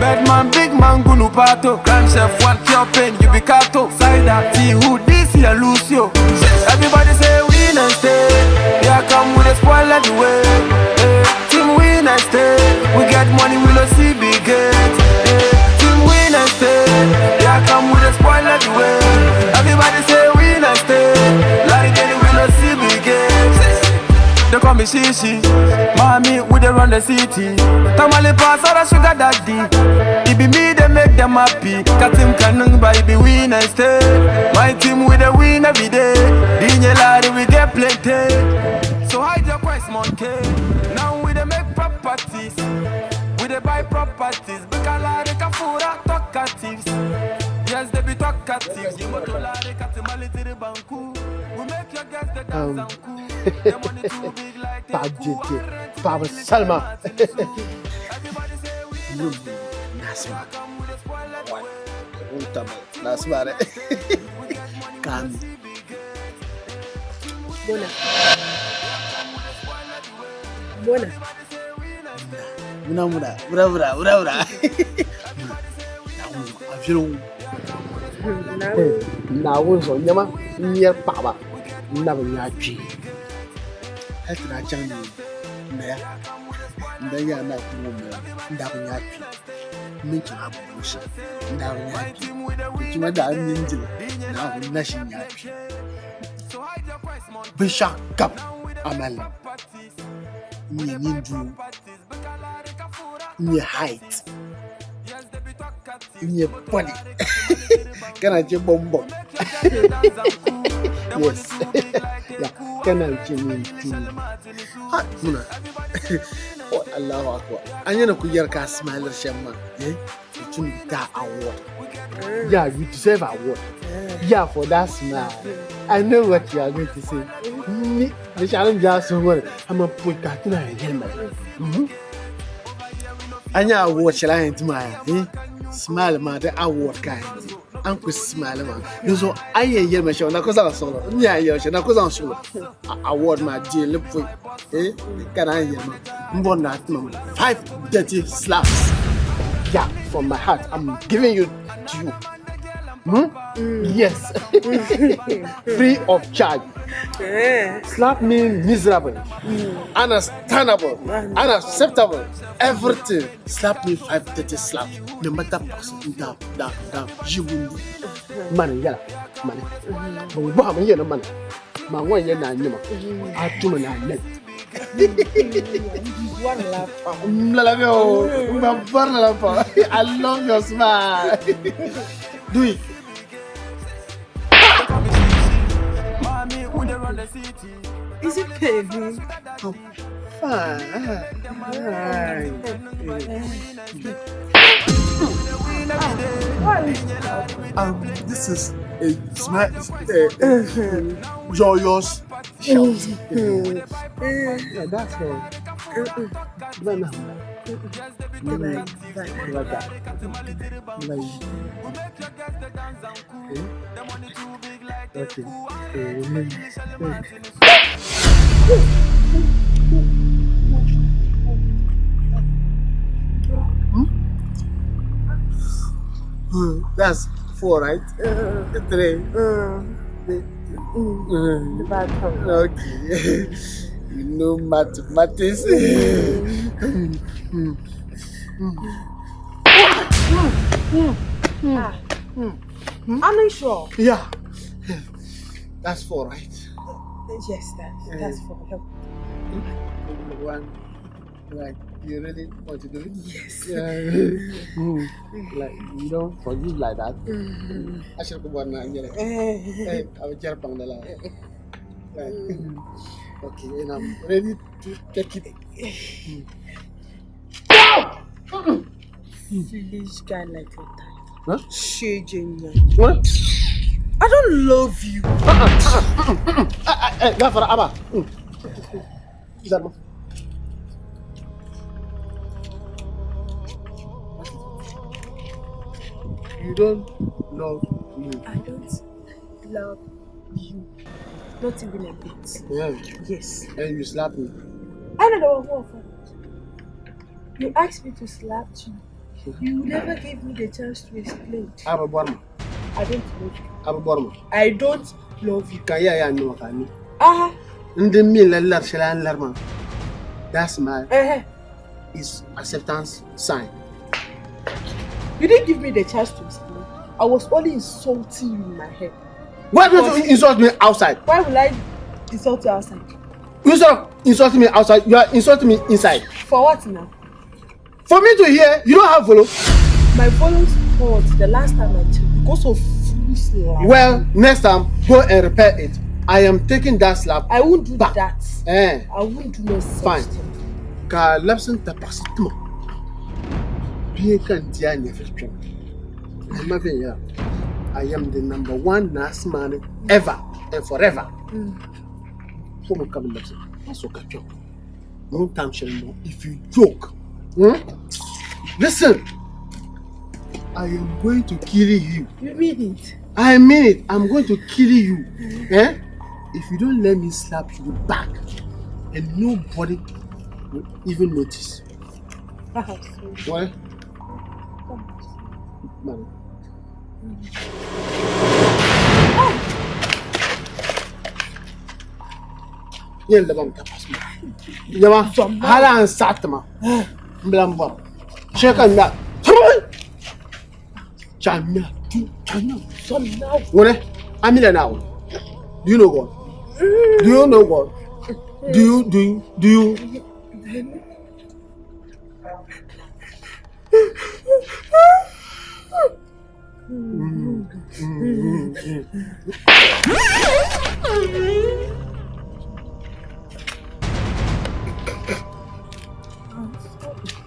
Bad man, big man, gunu pato. Crime chef, one cure pain, you be kato. Side that T, who this here lose you. Everybody say win and stay. Yeah, come with a spoil everywhere. Team win and stay. We get money, we no see big gate. Team win and stay. Yeah, come with a spoil everywhere. Everybody say win and stay. Like any we no see big gate. They call me Shishi, mommy, we they run the city. Tamale pass all the sugar daddy. It be me, they make them happy. Cat him cannon, but it be win and stay. My team, we they win every day. Dinye lari, we get plenty. So hide your price, monkey. Now we they make properties. We they buy properties. Because lari kafura talkatives. Yes, they be talkatives. You moto lari katimali tiri banku. We make your guests the dance and cool. Baba Salma. Nasma. Nasma. Kami. Bona. Muna. Na wunso nyama nye baba. Na banyaji. Hata chani mbaya mbaya na kumumela ndakunyapi minki habushi ndakunyapi kuma da ninji na kunashi nyapi bisha kap amala ni ninju ni height ni body kana je bombo yes yeah kana je minti ha muna oh Allahu akbar anyana kuyar ka smiler shamma tun da award yeah you deserve award yeah for that smile I know what you are going to say me the challenge just so well I'm a put that in a helmet anya award shall I my smile ma the award kind Uncle Smile man. You so I hear me show na kosa solo. Nya yo show na kosa solo. Award my dear look for can I hear me? Mbona 5 dirty slaps. Yeah, from my heart I'm giving you to you. Yes. Free of charge. Slap me miserable. Ununderstandable. Unacceptable. Everything. Slap me 5 dirty slaps. No matter person down. You will money, yeah. Money. But we have money. My one year na nyama. I do na net. One laugh. I love your smile. Do it. Is it paving? Oh, fine. This is a smart, joyous shout. Yeah, that's all. That's 4, right? 3. Okay. You know mathematics. I'm not sure. Yeah. That's 4, right? Yes, that's for help. 1. Like, you really want to do it? Yes. Yeah. Like, you don't forgive like that. I should go on and I will jump on the line. Okay, and I'm ready to take it. This guy like your type. Huh? Shaging. What? I don't love you. Gafara Abba. You don't love me. I don't love you. Not even a bit. Yeah. Yes. And you slap me. I don't know what. You asked me to slap you. You never gave me the chance to explain. Aba Borma. I don't love you. Aba Borma. I don't love you. Kaya ya no kani. Ah. Ndi mi lallar shalan larma. That's my Uh-huh. is acceptance sign. You didn't give me the chance to explain. I was only insulting you in my head. Why don't you insult me outside? Why will I insult you outside? Instead of insulting me outside, you are insulting me inside. For what now? For me to hear, you don't have follow. My volume spoiled the last time I checked because of foolish lies. Well, next time, go and repair it. I am taking that slap. I won't do back. that. Eh. I won't do no such Fine. thing. Ka lapsin ta pasitmo. Be kan dia ne fitro. I am the number one nurse man ever and forever. So mo come lapsin. That's okay. No time shall more if you joke. Listen. I am going to kill you. You mean it? I mean it. I'm going to kill you. Eh? If you don't let me slap you back, and nobody will even notice. What? Man. Yen da ban tapas ma. Yama hala an satma. Mblamba. Shekan na. Chanya. What? I'm in now. Do you know God? Do you know God? Do you?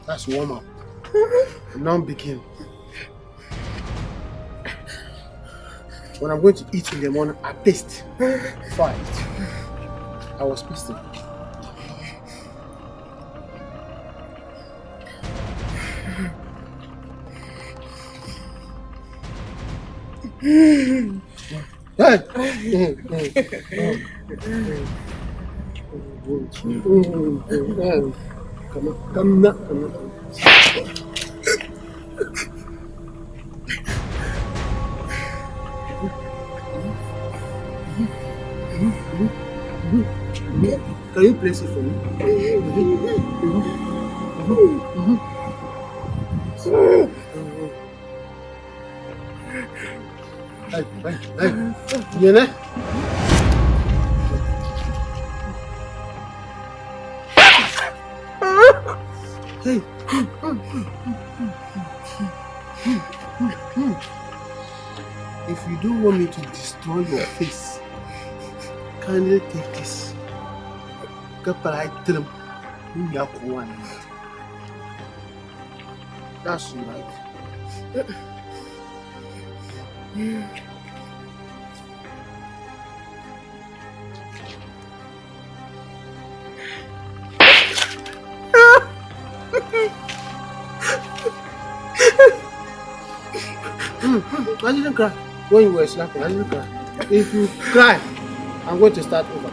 That's warm up. Now begin. When I'm going to eat in the morning, I paste before I eat. I was pasting. Come on. Can you place it for me? Hey. You know? Hey. If you don't want me to destroy your face, kindly take this. That's right. I didn't cry when you were slapping. I didn't cry. If you cry, I'm going to start over.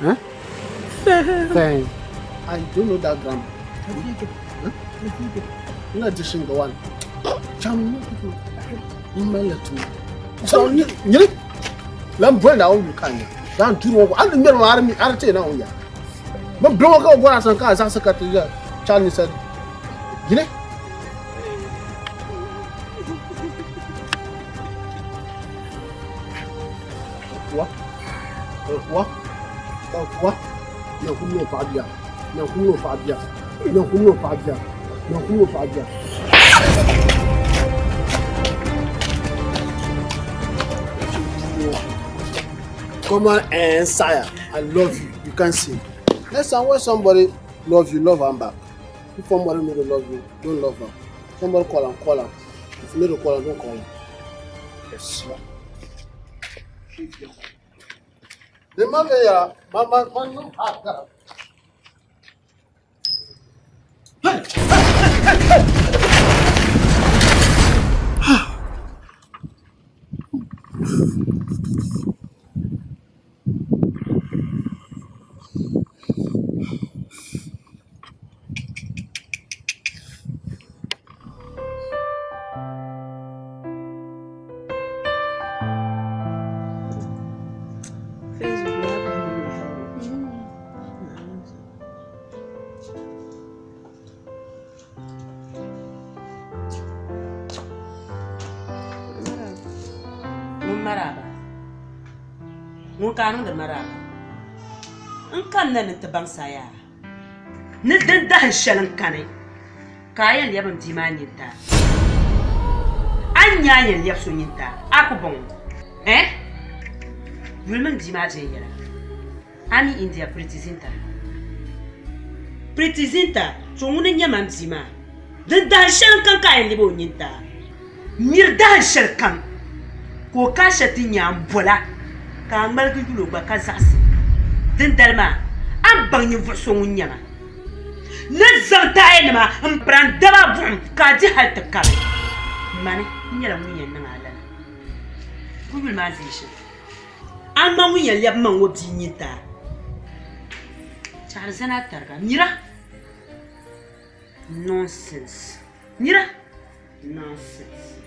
Huh? Fine. I don't know that grammar. Huh? You're not just the one. You let me now you can. Don't do what I didn't know. I tell you now. But blow up what I said. As I said to you, Charlie said, you know. What? No, who know Fabia? No, who know Fabia? No, who know Fabia? No, who know Fabia? Come on and sire, I love you. You can't see. Next time when somebody loves you, love them back. If somebody need to love you, don't love them. Somebody call them. If you need to call them, don't call them. Yes. The mother, mama, no, maraba mun kanun da maraba in kan nan ta ban saya ni dan da shalin kanai kayan yaban dimani ta anya yin yab sunyinta aku bon yulman dimaje yara ani india pretizinta chungune nyamam dima dan da shalin kan kayan libo nyinta mir da shal kan ko ka shati nyam bola ka malgi julo ba ka zasi dan dalma an ban yin verso nyama na zanta ma an pran daba bum ka ji hal ta kare mane nyala mun yan nan ala kubul ma zishi an ma mun yan yab man wobi nyita char zana targa mira nonsense mira nonsense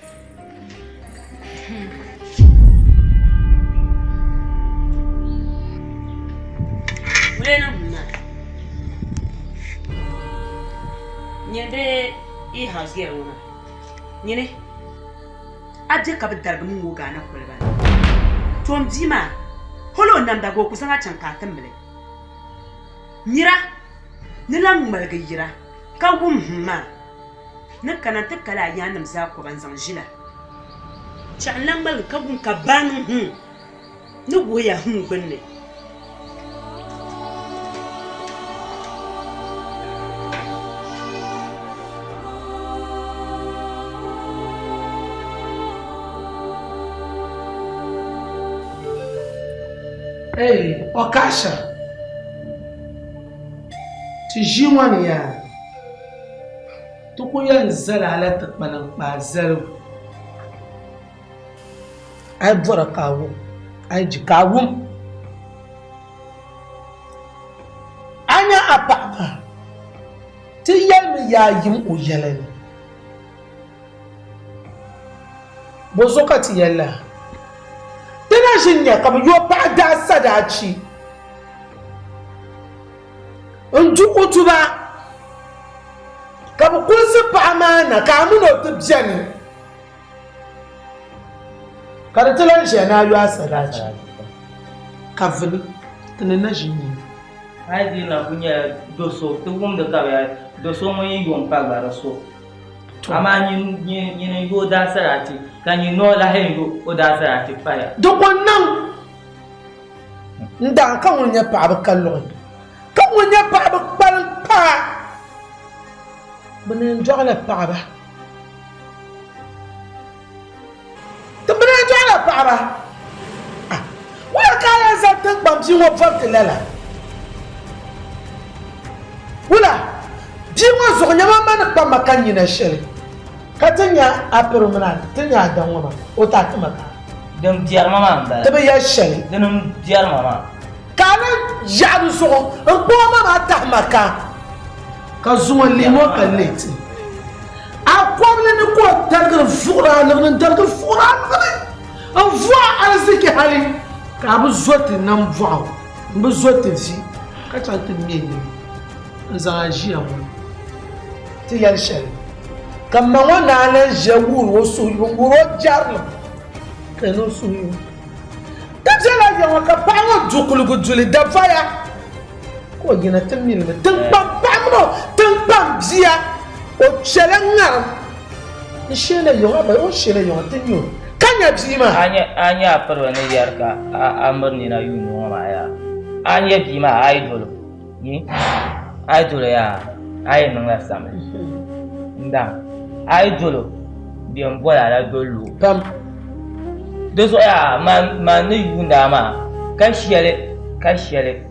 Bueno, nyende I house girl una nyene aje ka bidarga mun woga na kulba tom jima holo nam da go kusanga chanka tambele nyira nilam malga yira ka wum huma nakana takala yanam za ko banzan jila chalan mal ka gun ka banu ni goya gunne Hey, Okasha. Tijimani ya. Tukuyan zala takmanan bazal. Ai bora kawo. Ai jikawo. Anya apapa. Tiyal ya yim uyelen. Bozoka tiyalla. Tana shinya kam yo pa da sadaci nju utuba kam kulsi pa amana ka mu no tibjani kada tilan shi na yo sadaci kafini tana na shinya ai di na kunya doso to gum da ka ya doso mo yi gon pa ga so ama ni go da sadaci kan yi no la hengo o da sarati faya duk wannan nda kan wanya pa ba kallon kan wanya pa ba pa bane jogla pa ba to bane jogla pa ba wala kala za tan bam ji wo fort lala wala ji wo zo nyama man pa makan yi na shiri katanya aperumana tanya danwama ota tamaka dem diar mama amba tabe ya shali denum diar mama kana jaru so ko mama tamaka ka zuwa limo kaleti akwamle ni ko targar fura nan targar fura an vuwa arziki hali ka bu zoti nan vuwa bu zoti fi ka tantin mene zan ajiya mu ti yar shali kama wana na jawur wasu yunguro jarlo kano suyu tajala ya waka pawo dukulugu juli da faya ko gina tamil na tampam pamno tampam zia o chelengar ishele yo ba o shele yo tanyo kanya bima anya parwa ne yarka amar ni na yunu ma ya anya bima idol ni idol ya ai nan la samme ndam idol biyan bola la dolu pam doso ya ma ne yunda ma kashiyale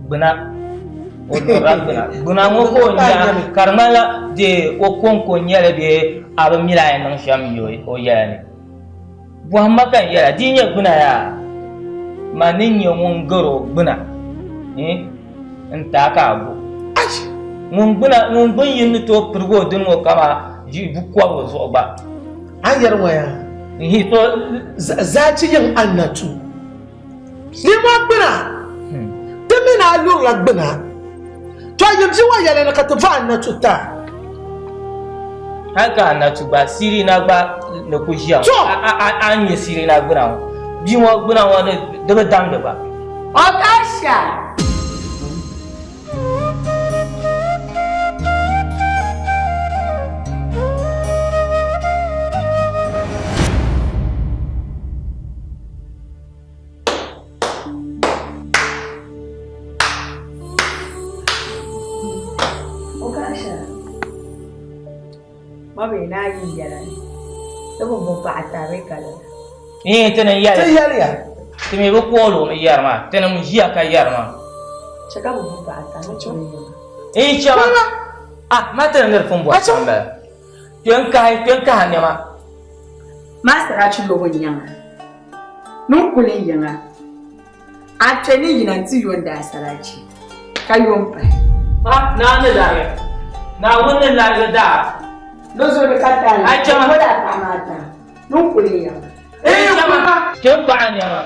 buna buna mo ko nya karmala de o konko nyale be aba milay nan sham yoy o yani bu hamaka yara dinya buna ya ma ninyo mun garo buna ntaka abu mun bun yin to purgo dun mo kama ji bukwa wo so ba an yarwaya hi to zaci yin annatu ni ma gbina temina lura gbina to yimji wa yale na katafa annatu ta haka annatu ba siri na gba na kujiya an yi siri na gbina bi mo gbuna wa de be dam de ba Okasha. Mabe na yi yara ni. Sabo mo pa atare kala. tene ya te me ko lo me yar ma tene mu jiya ka yar ma Chaka mo pa atare chone. chama ma tene ngar fon bo samba ten ka ne ma Master achu lo nyanga. Non kule nyanga. Atene yina ti yonda asarachi. Kayompa. na ne da na wannan la da Dozo be kata. Ai chama Moda tamata. Non kule nyanga. chama ten ba ne ma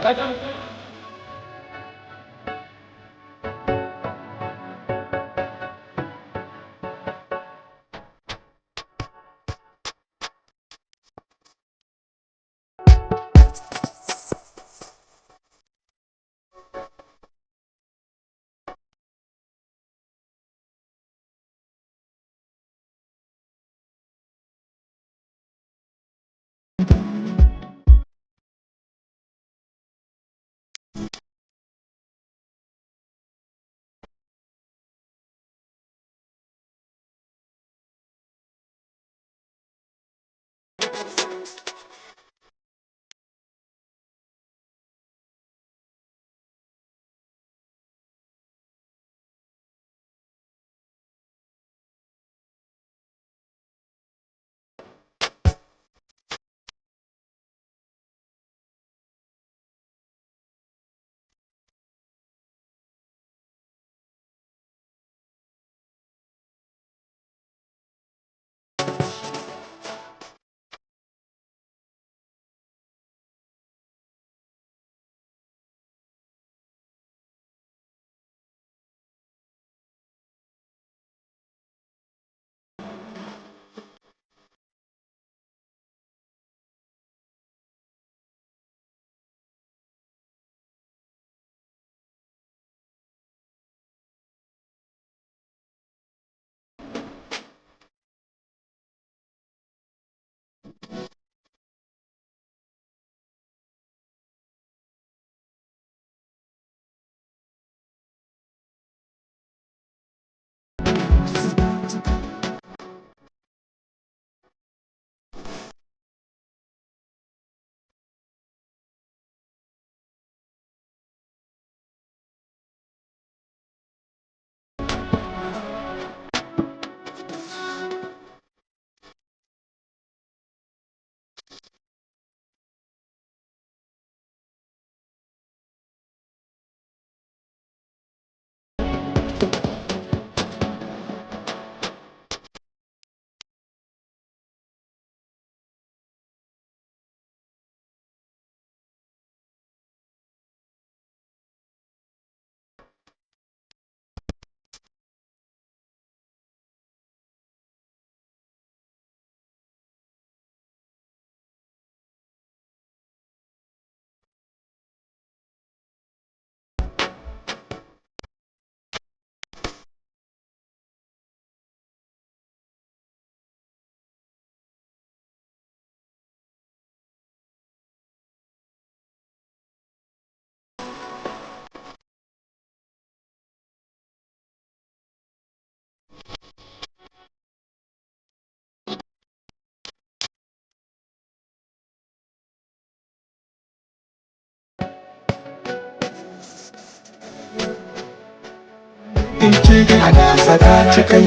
ka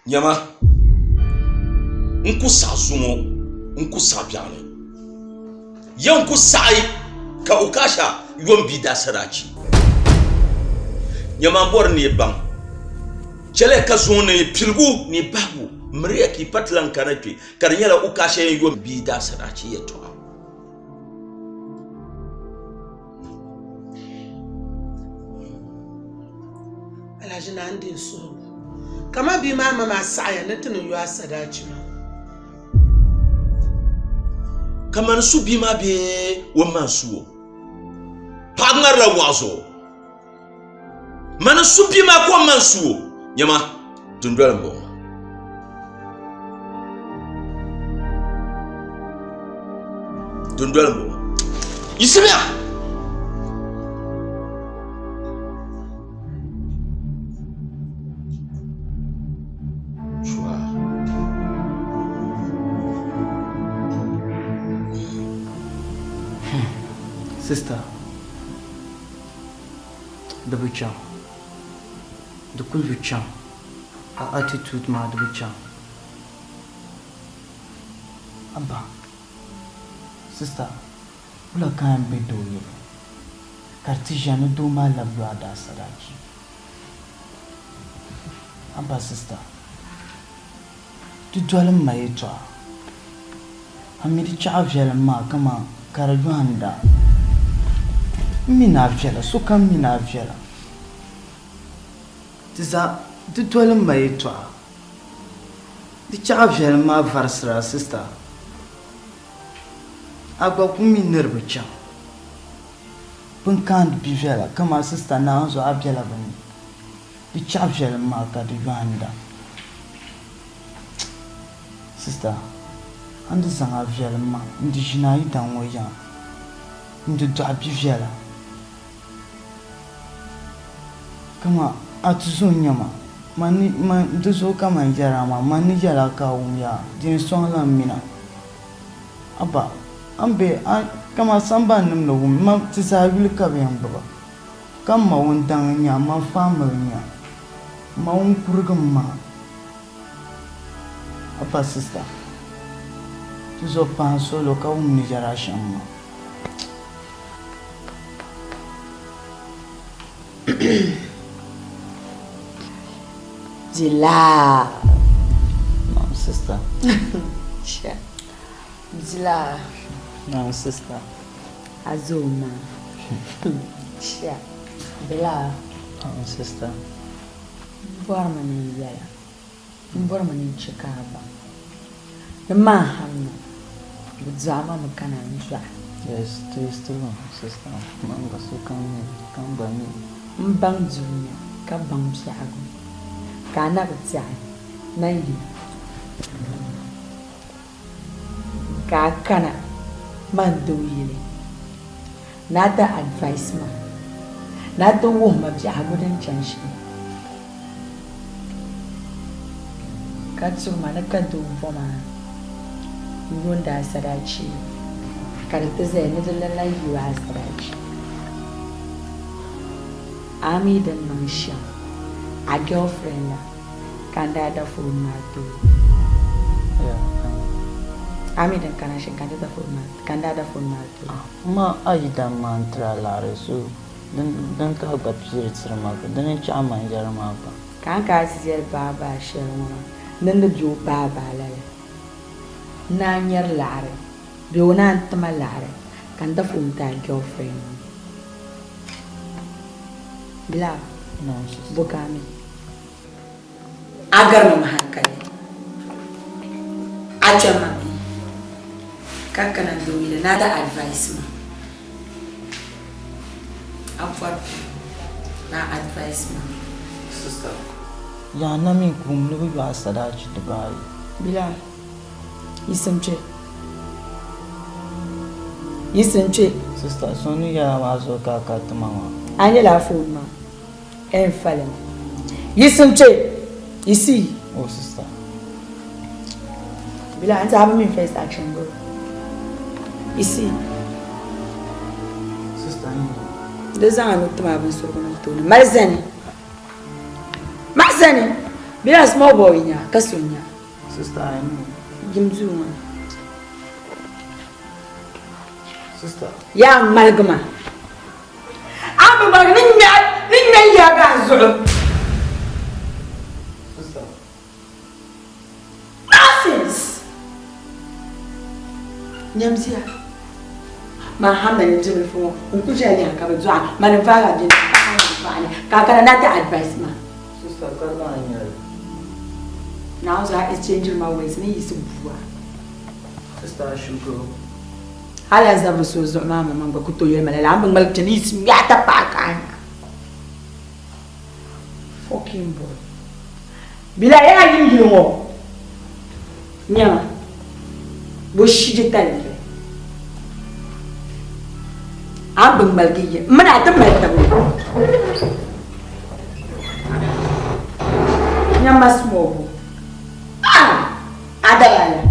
Nyama nku sa zumo nku sa biane yanku sai ka ukasha yombi da sarachi nyama bor ni bang chele ka zone pilgu ni babu mriya ki patlan kanapi karnyala ukasha yombi da sarachi yeto ala jina ndin so kama bi ma mama saya na tunu yuwa sadaci ma kaman su bima be wa mansuo pangar la wazo man su bima ko mansuo nyama tundwalambo Isibia Sister, the butcher, the cool butcher, her attitude, ma the butcher. Abba, sister, ula kan be do ye. Cartesian do ma la brada sadaki. Abba, sister, tu dois le maître. Amiri chavela ma kama karajuanda. Mina vjela, so kan mina vjela. Tiza, tu dois le maître. Tu chavela ma varsra, sister. Agba kumi nerbecha. Punkan bivela, kama sister na anzo abjela bani. Tu chavela ma karajuanda. Sister, andi sanga vjela ma, ndi jina yi dan woya. Ndi do abivela. Kama atuzo nyama mani duzo kama jara ma mani jara ka umya din son la mina aba ambe kama samba nim no ma tisa wil ka be ambaba kama won dan nya ma family nya ma won kurgum ma aba sister tuzo pan solo ka um ni jara shamma Dila. No, sister. Sure. Dila. No, sister. Azuma. Sure. Dila. No, sister. Bora mani yaya. Bora mani chikaba. The man Zama makana njwa. Yes, still sister. Manga so kan bani. Mbang dunya ka bang piago. Kana kutya na yi ka kana man do yile nada advice ma nada wo ma bi agudan chanshi ka tsuma na kan do foma yonda sadaci karta zai ne dalla yiwa sadaci ami dan mansha a girlfriend kanda da formato ami dan kana shin kanda da formato ma ajida mantra la resu dan ka ga pizir ma ka dan ci amma jar ma ka kan ka siyar baba sharma nan da jo baba lale na nyar lare biyo na tama lare kanda formato girlfriend bila no bukami agar mu hankali a jama kakkanan doyi na da advice ma afar na advice ma sister ya na min kum lu ba sadaci da bai bila yisimce sister sonu ya ma zo ka tamawa anya la phone ma en falem yisimce isi oh sister bila anta have me first action bro isi sister da zan anu tuma abin surgun to ne marzani bila small boy nya kasunya sister I know gimzu ma sister ya malgama abu ba ninya ya ga zulu sister nonsense nyamzia Muhammad njimi fo nkuja ni akabe zwa manifara din kakana nata advice ma sister karba anya now that is changing my ways me is bua sister shugo Hala zabru so zo mama manga kuto yema la ambang mal chenis miata pakanya. Fucking boy. Bila ya yimbi mo. Nyama. Bo shije tani. Ambang mal kiye. Mana ta mal ta. Nyama smobo. Adala.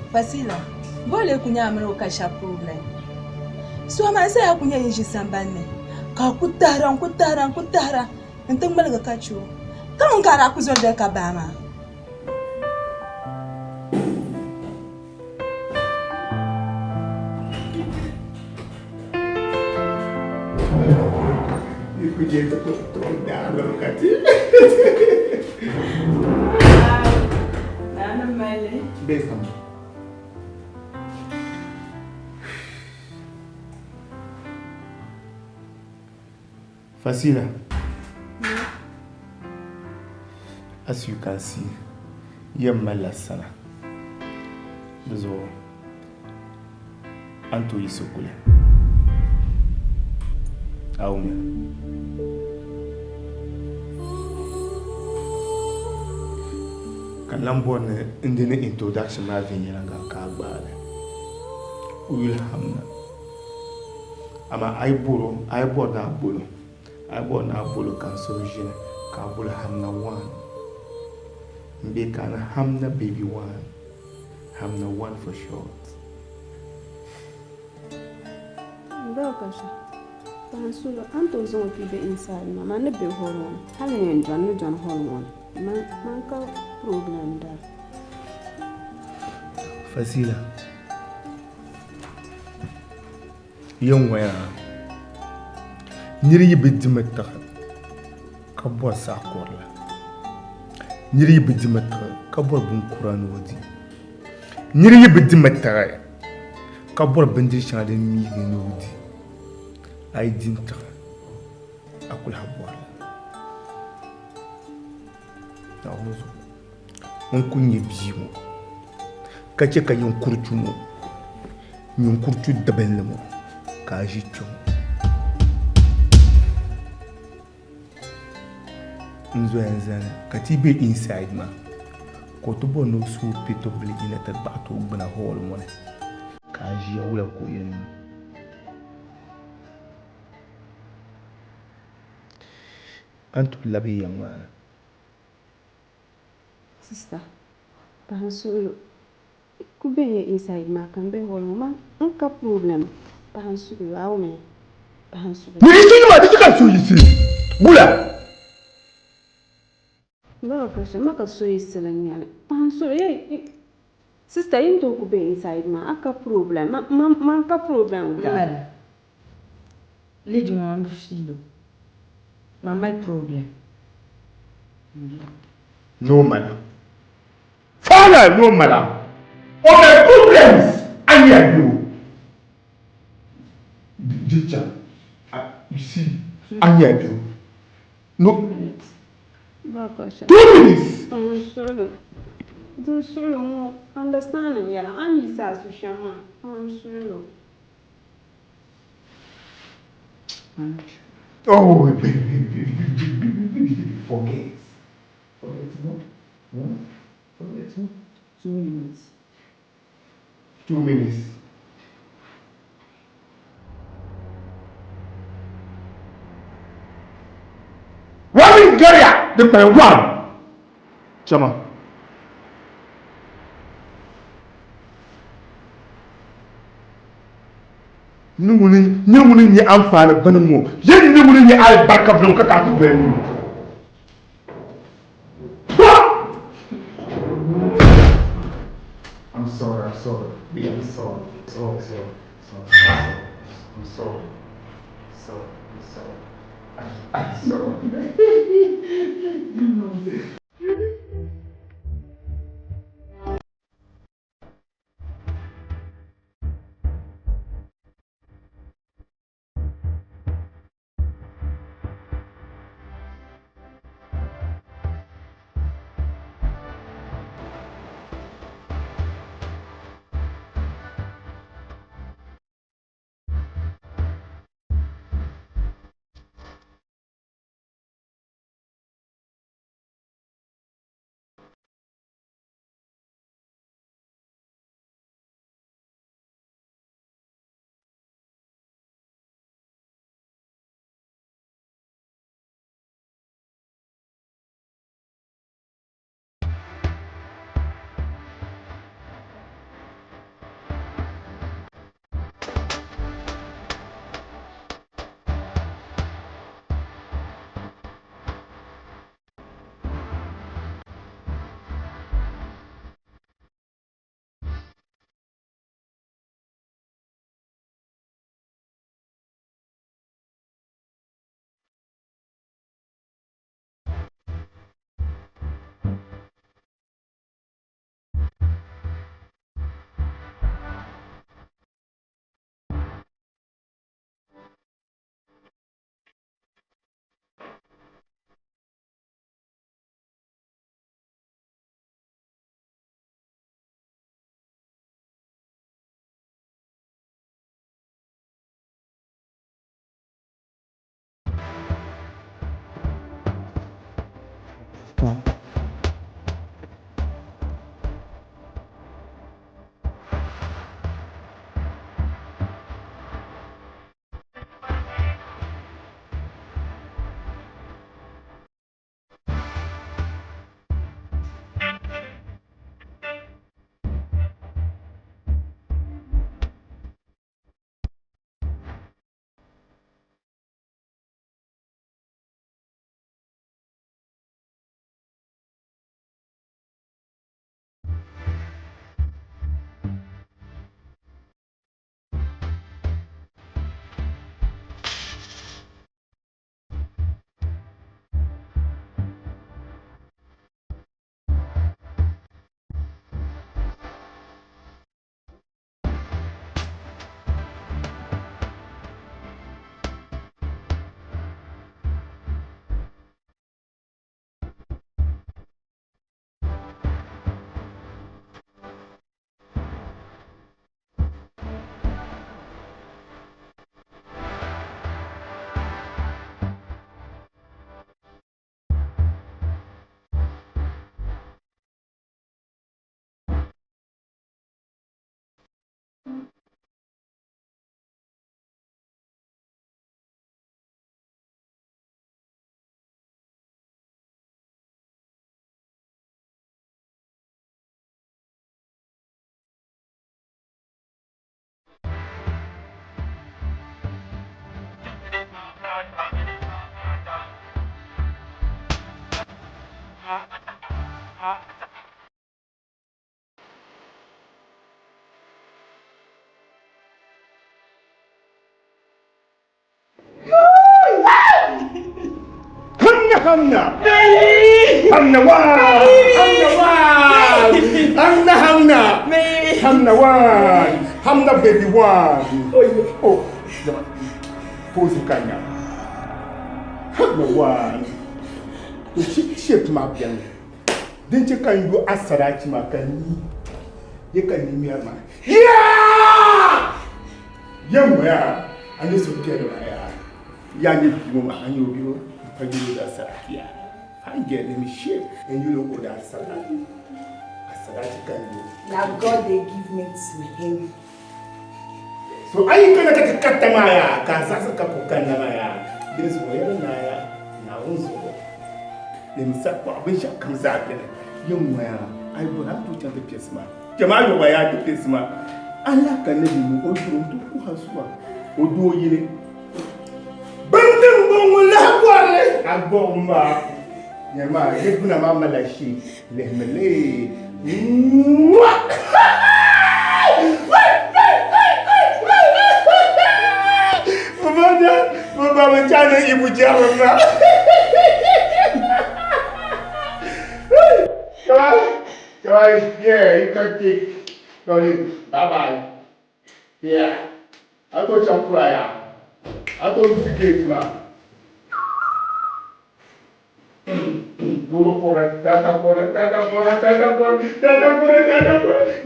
Fasila, vole kunya amro kasha problem. So ma sai kunya yin shi sambanne. Ka kutara. Ntin malga kacho. Kan kara ku zol da ka bama. Ikuje to da lokati. Nana male. Bekam. Fasila. As you can see, Yamala Sana. Zo Anto Isokule. Aume. Kalambone in the introduction ma vinyanga ka gbale. Will hamna. Ama aiboro na bolo. Aiboro na bolo kan solution ka bolo hamna one. Mbe kana hamna baby one. Hamna one for short. Kasha. Pansula Anto zon ki be inside mama ne be hormone. Hali en John hormone. Man ka problem da. Fasila. Yon waya. Niri be dimata. Ka bo sa korla. Niri be dimata ka bo bun Quran wodi. Niri be dimata ka bo bendir shade mi no wodi. Ay dinta akul habwal ta'awuzu mun kunye biimo kace ka yin kurtumo yin kurtu daban lamo ka jicco nzo yanzana katibe inside ma ko to bono su pito bligina ta bato bana hol mo ka ji wala ko yin Anto labi yang mana? Sister, Pansulu, kube inside makan be hormone. Unka problem. Pansulu aume. Pansulu. Ni kini ma dika so yisi. Bula. Ba kasha maka so yisi lan Pansulu sister into kube inside ma aka problem. Man ka problem. Cara. Lidi mo filho. Mamma problem. No madam. Father, no madam. On the problems I do. Teacher, you see, I do. No. 2 minutes. Do solo understand ya. I'm isa sushama. Solo. Oh, baby. Forget. Forget what? Forget what? 2 minutes. 2 minutes. One Gaya, the man one. Chama. Numuni ni amfani bana mo. Yen numuni ni al barka vlon ka ta ben. I'm sorry. Yeah, I'm sorry. I'm sorry. Hamna. Hamna one. Hamna baby one. Oh, pose kanya. Hamna one. Shit ma bien. Didn't you can you asarachi makani? You can hear me. Yeah! Yeah, and this will get my Yani people and you that salad. Fine girl, let me shave and you don't go that salad. A salad you can do. Now God they give me to him. So are you gonna get a katamaya? Kansas kapukanamaya. This way naya. Now also. Them sapa bisha comes out there. Young man, I will have to chant the pisma. Jamayo waya to pisma. Allah can never move on to Kuhaswa. Odo yere. Bandung bong lahwale. Agomba. Nyama, yebuna mama la shi. Lehmele. Mama chana ibu jarana. Guys, yeah, you can take. Sorry, bye-bye. Yeah. I'll go some prayer. I'll go to the gate, man. Go for it, tata for it, tata for it, tata for it, tata for it, tata for it.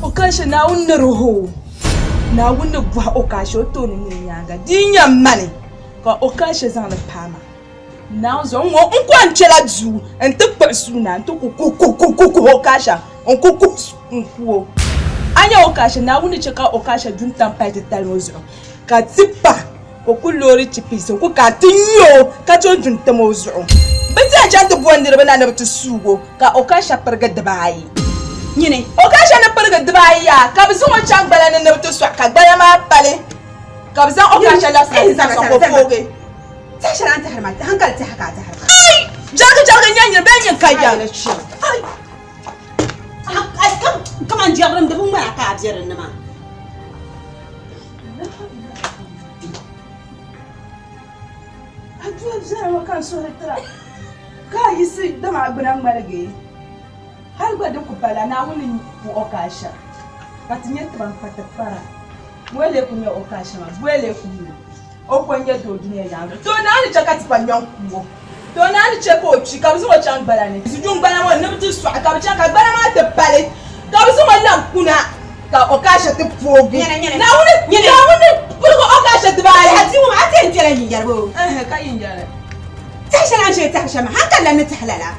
Okasha na unna roho na unna gwa okasha otoni nyanga dinya mane ka okasha zan le pama na zo ngo nkwa nchela du ente kpesu na nto kuku okasha onkuku nkuo anya okasha na unna cheka okasha dun tampa de talmozo ka tipa okulori chipiso ku ka tinyo ka chonjun tamozo beti aja to bondire bana na betu sugo ka okasha perga dabai nyine okasha na perga dabai ya ka bizo mo changbala na betu swa ka gbala ma pale ka bizo okasha la sa ko foge تحشر أنت هرمات هنقل تحكى تحرك أي جاك نياني بين كايا أي كمان جرم دبوا ما عقاد جرنا ما هتوه زين وكان سوى ترى كاي يصير دمع بنام مرقي هل بدك بلا ناولي وأوكاشا كتنيت بان فتفرا ولا يكون يا أوكاشا ما ولا يكون okwenye do dunia yangu to na ani chakati pa nyankuo to na ani cheko chi ka biso chang balani siju ngbala mo ne bitu swa ka bicha ka gbala ma te pale ka biso mo lam kuna ka okasha te fogi na woni purgo okasha te bale hati mo ate njela yinjarbo ka yinjala تحشر عن شيء تحشر ما هنقل لنا تحللا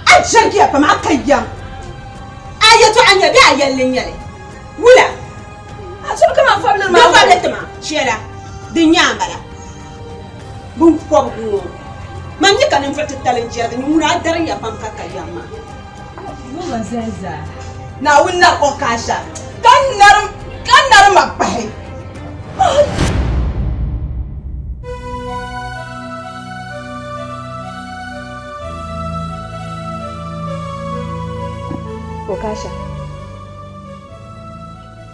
أجل كيف ما كيام آية عني بيا يلي يلي ولا أشوف كمان فابل ما فابل تما شيلا دنيا بلا بوم فوق ما نيكا نفرت التالنجير دنيا منا دريا بام كيام ما مو زازا na wunna okasha kan nar mabai okasha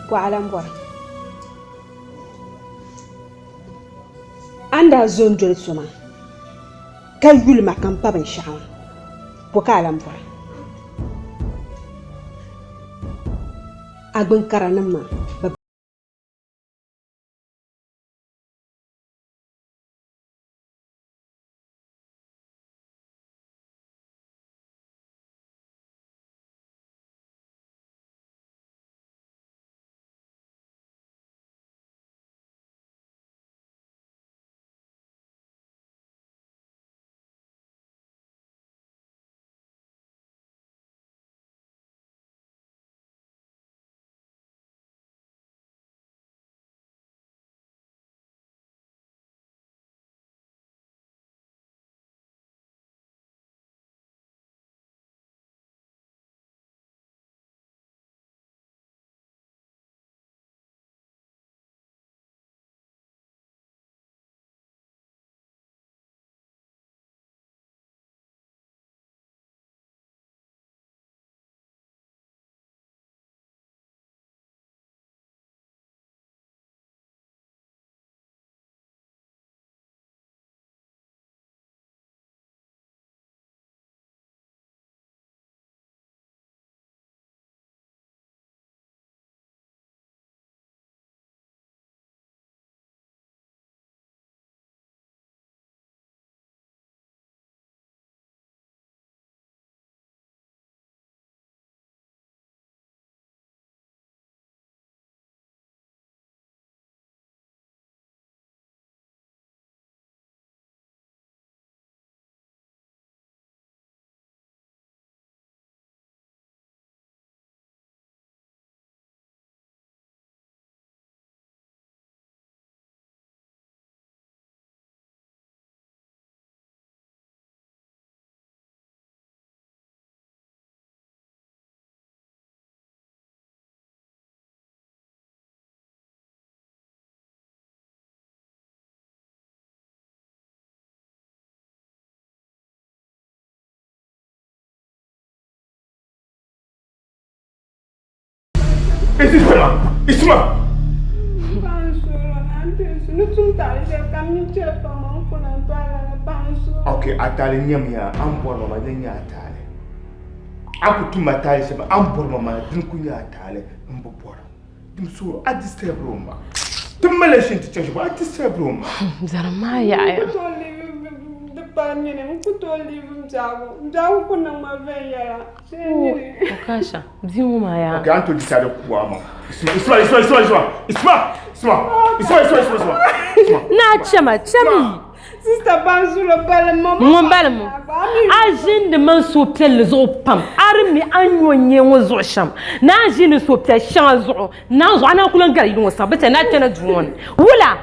kwa alambwa anda zone jol soma kal yul makam pa ban shawa kwa alambwa agbin karanin ma Isma. Okay, atale nyamia ambor mama denya atale. Aku tuma atale sema ambor mama din kunya atale mbopora. Dim so at this table room. Dim malation to change at this table room. Zarma ya. Okasha, mzimu maya. Okay, Anto decide kuama. Isma. Na chama. Sister Banzula Balamo. Mon balamo. Agin de man so pelle zo pam. Armi anyo nyenwo zo sham. Na agin so pelle shan zo. Na zo ana kulan gari no sabata na tana duwon. Wula.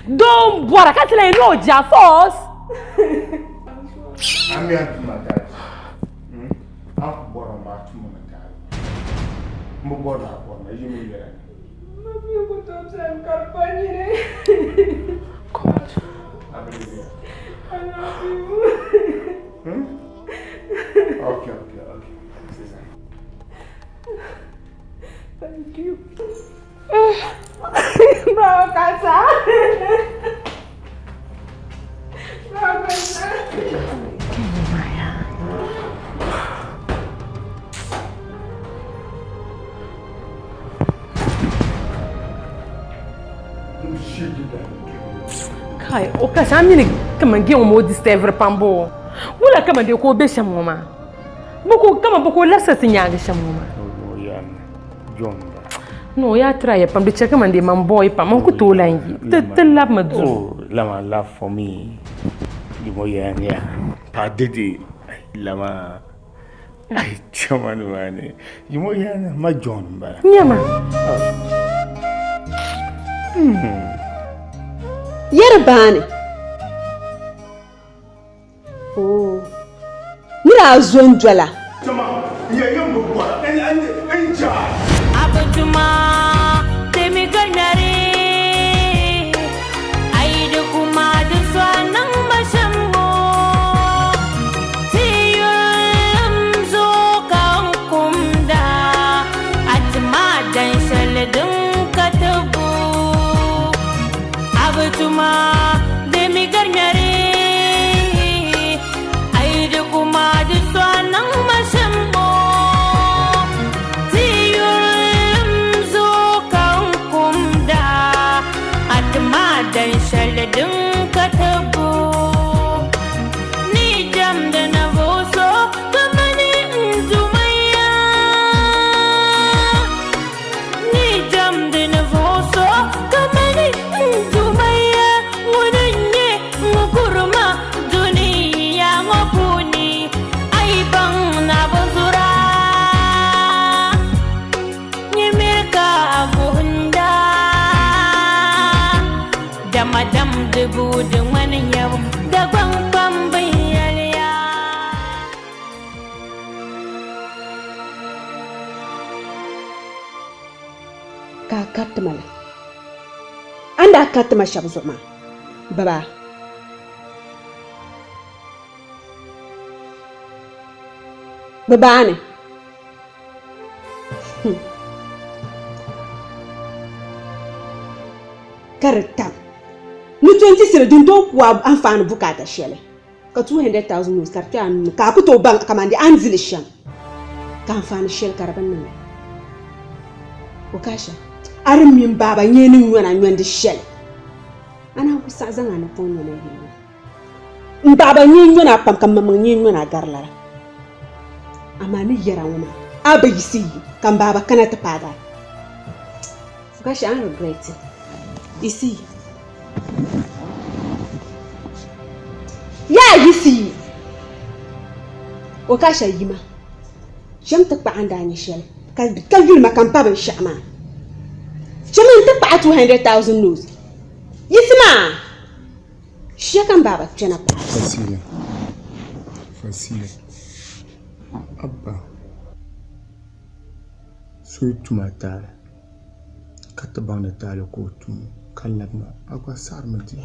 Don bora katla no ja force. Ami antumata. Aku bora ma tumata. Mo bora bora yimi yera. Mami ko to sam karpani. God. I love you. Okay. Thank you. Bravo, Casa. Bravo, Casa. Kai, Okasha mini kama ngi omo discover pambo. Wula kama de ko be shamoma. Boko kama boko lasa sinyanga shamoma. Oh yeah. John. No ya try pam de check man de man boy pam man ko to langi. Te lab ma du. Oh, lama laugh for me. You mo yeah. Pa didi lama ai chaman wane. You mo yeah ma John ba. Nyama. Yerbane. Oh. Mira zonjwala. Chama, yembo kwa. Enja. Abutuma temi ganare. Aidu kuma du swanang mashambo. Tiyum zo kumda. Atma dan shaledum katabu. Abutuma demi garnyare aidu kuma du swanang mashambo tiyum zo kumda atma dan shaladun katabu ni jam da na voso kamani zumaya ni jam da na voso kamani zumaya munye mukuruma dunia ngopuni aibang na bozura nyemerka bunda damadam debu dengan nyawa dagbang pambayalya Ka katmala. Anda katma shabzuma. Baba. Babane. Karta. Nu 20 sira dundo kwa anfano bukata shele. Ka 200,000 nus karta anu ka kuto bank kamandi anzilishan. Ka anfano shele karaban nan. Okasha. Arim min baba nyeni nyona nywende shele. Ana ku sa zanga na pon nyona hiyo. Baba nyi nyona pam kam mam nyi nyona garlara. Amani yara wona. Aba yisi kan baba kana ta paga. Okasha I regret it. Isi. Ya yisi. Okasha yima. Jam ta pa anda ni shele. Ka yulma kan pa ban shama. Jamin ta pa 200,000 nus. Yisma. Shakan baba tana pa. Facile. Abba. So tumatala. Katabang na talo ko tum kalagma agwa sarmati.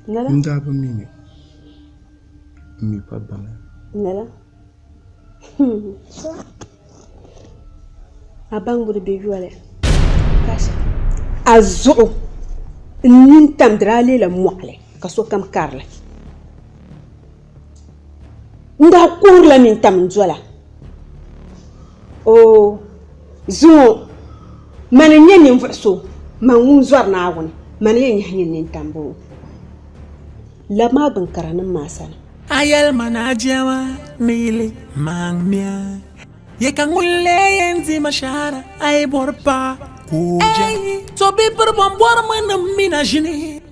Nala. Ndaba mini. Mi pa bana. Nala. Abang bude be yuale. Kasha. Azu. Nintam drale la moale. Kaso kam karle. Nda kurla nintam nzola. Oh. Zuo. Mane nyeni mvuso. Man zwar na awon. Mane yenye nintam bo. Lama ban karanin masana. Ayal manajawa mili mangmia. Ye kangulle yenzi mashara ay borpa kuja. So be borbon borman minajini.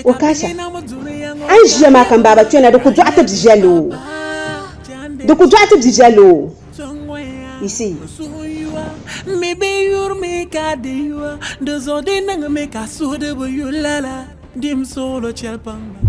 Wakasha. An jiya ma kan baba tuna da ku du'ata bijalo. Da ku du'ata bijalo. Isi. Me be yur me ka diwa. De zode nang me ka sude bu yulala. Dim solo chelpanga.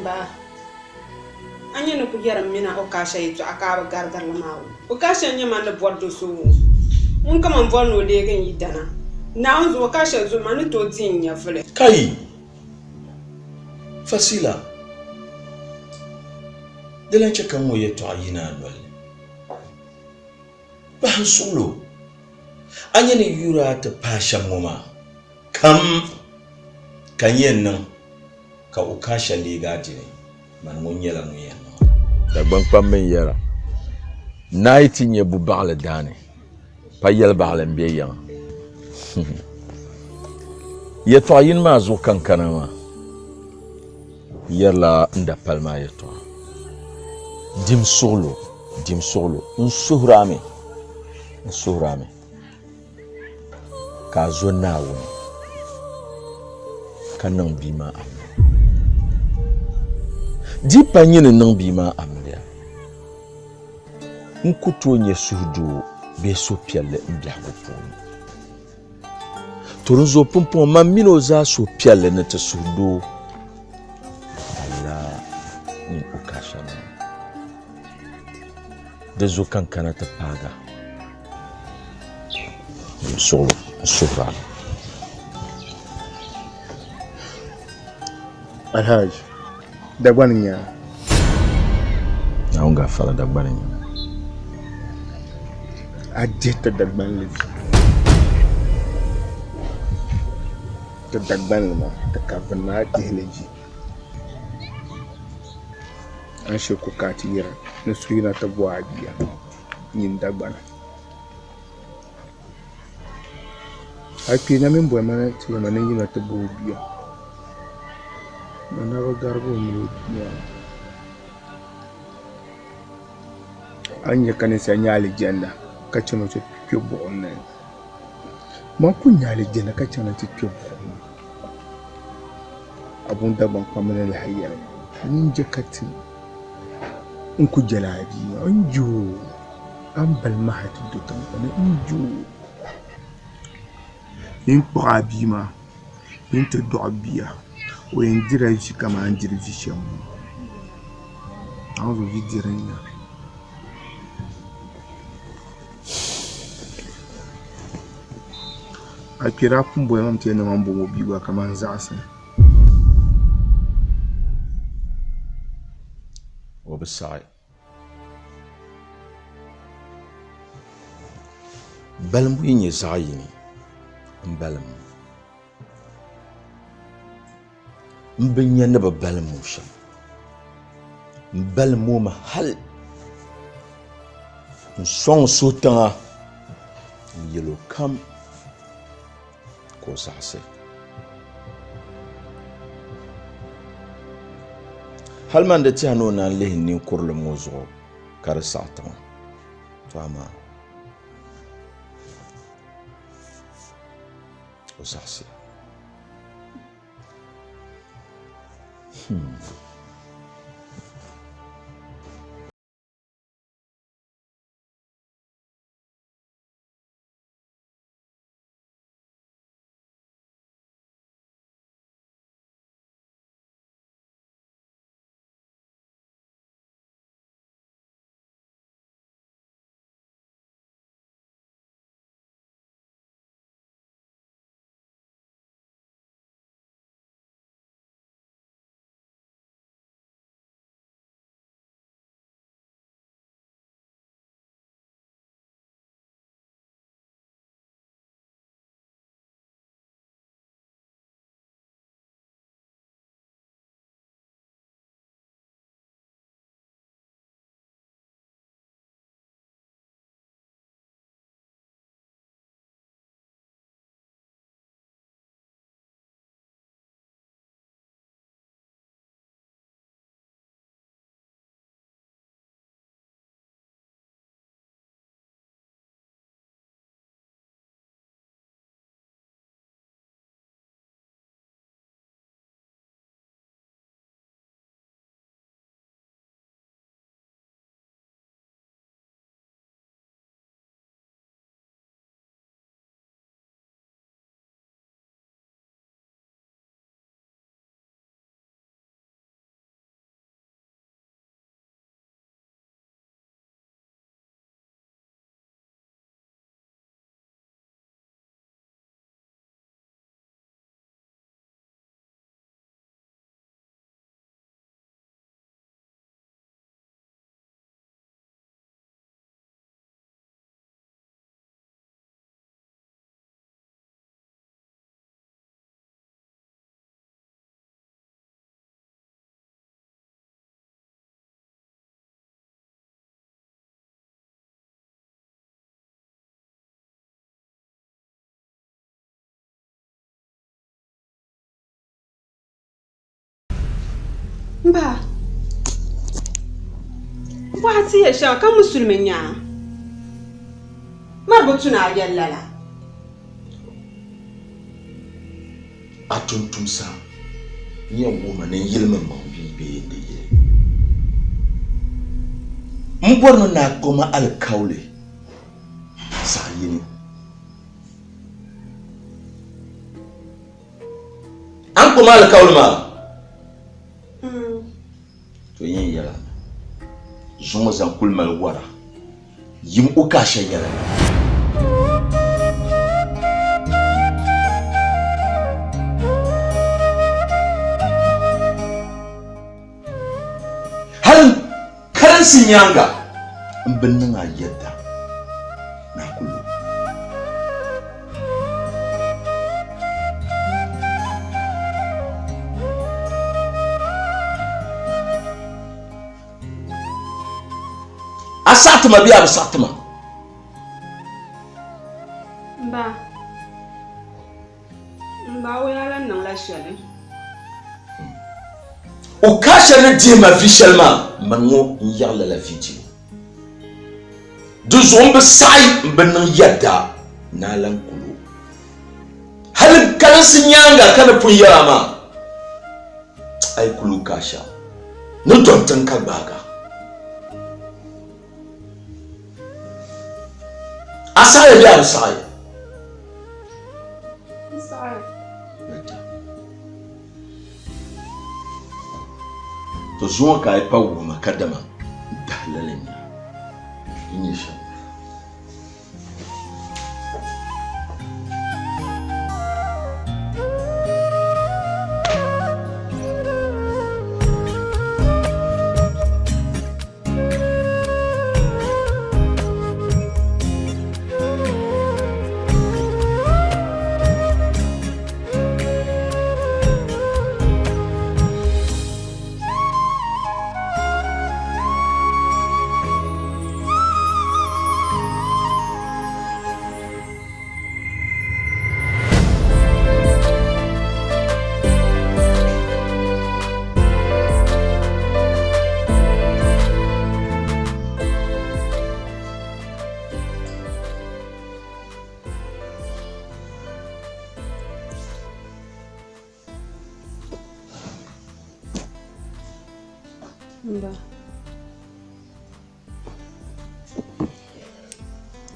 Ba. Anya no ku yaram mina o kasha yitu akaba gargar la mawo. O kasha nya man da bordo so. Mun kama mvono de kan yidana. Na onzo o kasha zo manu to tin ya fele. Kai. Fasila. Dalan ce kan waye to ayina lol. Ba han solo. Anya ne yura ta pashan moma. Kam kan yen nan ka o kasha lega jini. Man mun yela mun yen. Da ban pam men yera. Night nye bu bagle dane. Pa yel bagle mbe yan. Ye to ayin ma zo kankana ma. Yerla nda palma ye to. Dim solo. Nsuhrame. Ka zo nawo. Kanang bima am. Di panyine nang bima amlia. Nkuto nye suhdu be so piale mbia kupon. Torunzo pompon mamino za so piale na te suhdu. Ala ni ukashana. Dezo kankana te paga. Solo sofra. Alhaj. Dagwaninya. Naunga fala dagwaninya. Adita dagban livi. Ta dagban lima ta kafin na tehleji. An shi ku katira na suyina ta buwa biya yin dagban. Haifi na min buwa mana ce mana yina ta buwa biya. Mana ba garbo mu biya. An yi kanin sanya alijanda. Kacha no chepyo bonne makunya le jena kacha no chepyo bonne abunda ban kwamana la hayya ninje kati unku jalabi anju ambal mahati do tan anju in qabima in to dobiya o en dira shi kama an dirvision an zo vidirenya a kira kumbo ya mtu yana mambo mobiwa kama nzasa وبالسعي balim bu yin zaɣ yini n balim n bi nya ni bi balim ŋɔ shɛm n balim ŋɔ mi hali n sɔŋ so tiŋa n yɛlo kam ka o zaɣasi hali man di tiɛha ni o naan lihi ninkurulim ŋɔ zuɣu ka di saɣi tiŋa to amaa o zaɣasi Mba. Wati ya sha kan musulmin ya. Marbutu na yallala. Atuntum sa. Yan goma nan yilmin ban bibe da yi. Mugwarno na goma alkaule. Sa yini. An goma alkaule ma. To yin yala zuma zan kulmal wara yim uka shan yala har karan sinyanga in binnin a yadda na kullu Asatuma biya asatuma. Mba oyalan nan la shale. O kasha di ma officiellement mango yalla la fiti. Du zombe sai mbenan yadda na lan kulu. Hal kan sinyanga kana pun yama. Ai kulu kasha. No tontan ka baga. Asaya biya asaya. Asaya. To zuwa ka ipa wo makadama dalalin ya. Inyesha.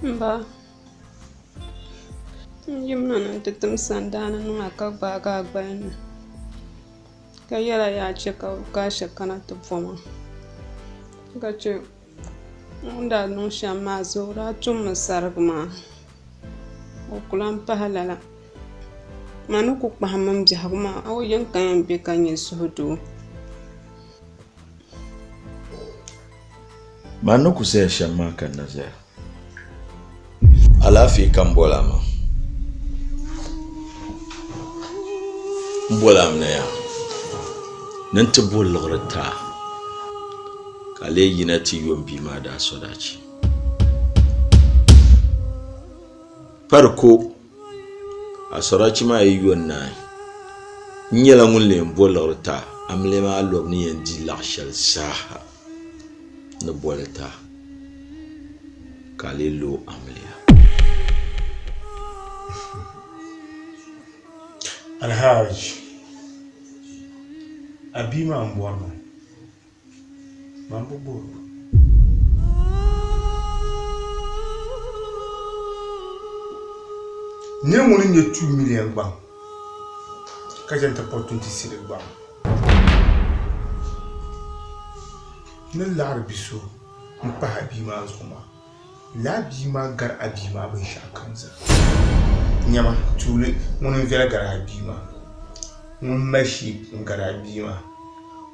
Mba. Yimna na titim sandana nunga ka baga agbaina. Ka yala ya cheka ka shakana to foma. Ka che unda no shama zora tum sargma. O kulan pahalala. Manu ku pahamam jahma aw yan kan be kan yesudu. Manu ku se shama kan nazar. Alafi kan bolama. Bolam na ya. Nan ta bolorta. Kale yina ti yombi ma da sodaci. Farko a sodaci ma yi yonna. Nyela mun le bolorta amle ma lob ni yendi lakshal saha. Na bolata. Kale lo amle. Alhaj Abima Mbwama Mambo Boro Nye mwini nye 2 million bang Kajanta po 26 bang Ne lar biso Mpa Abima azuma La Abima gar Abima ben shakanza Nyama tule mwini vela gar Abima Mmashi ngara Abima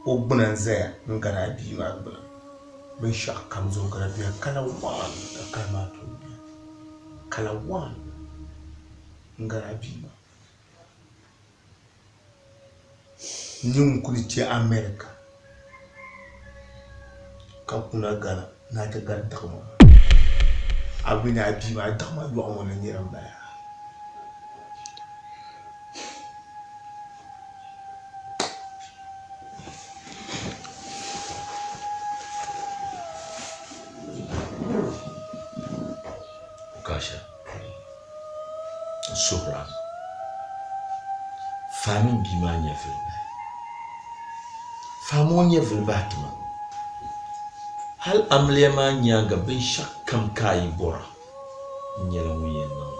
Obuna zaya ngara Abima ben shakanzo ngara Abima kala wan kala kala wan ngara Abima Nyum kuliti Amerika Kakuna gana na ta gar dakma Abina Abima dakma yo amona nyiram baya Sohra Famin bima nya filba Famo nya filba tuma Hal amlema nya ga bin shakkam kai bora nyela mu yen nan